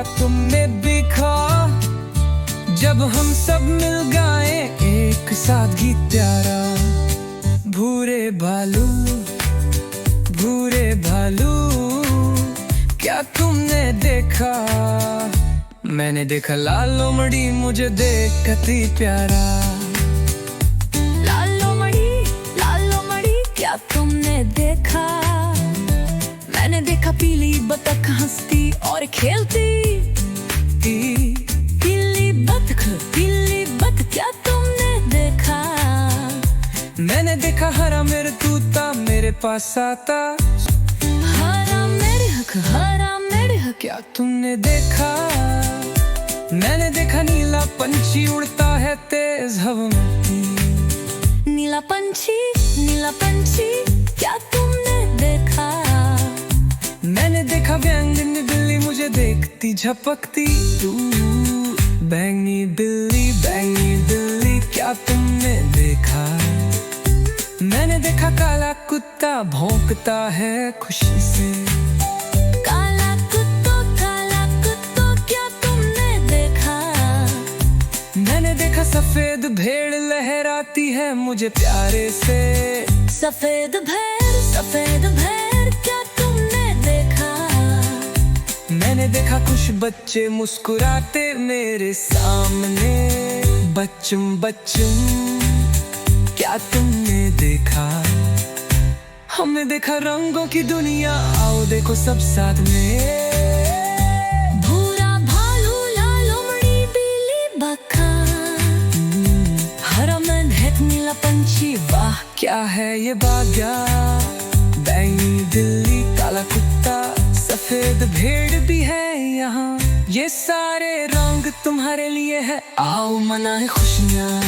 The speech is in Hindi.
क्या तुमने देखा जब हम सब मिल गाए एक साथ गीत प्यारा। भूरे भालू क्या तुमने देखा? मैंने देखा लाल लोमड़ी मुझे देख कति प्यारा। लाल लोमड़ी क्या तुमने देखा? मैंने देखा पीली बतख हंसती और खेलती। पीली बतख क्या तुमने देखा? मैंने देखा हरा मेरा तूता मेरे पास आता। हरा मेरे हक क्या तुमने देखा? मैंने देखा नीला पंछी उड़ता है तेज हवा में। नीला पंछी क्या तुमने देखा? मैंने देखा बैंगनी बिल्ली मुझे देखती झपकती। बैंगनी बिल्ली क्या तुमने देखा? मैंने देखा काला कुत्ता भौंकता है खुशी से। काला कुत्तो क्या तुमने देखा? मैंने देखा सफेद भेड़ लहराती है मुझे प्यारे से। सफेद भेड़ क्या तुमने देखा? मैंने देखा कुछ बच्चे मुस्कुराते मेरे सामने। बच्चों क्या तुमने देखा? हमने देखा रंगों की दुनिया आओ देखो सब साथ में। भूरा भालू लाल लोमड़ी पीली बतख हरा मेंढक नीला पंछी वाह क्या है ये बाग्या। बैंगनी बिल्ली काला कुत्ता सफेद भेड़ भी है यहाँ। ये सारे रंग तुम्हारे लिए है आओ मनाए खुशियाँ।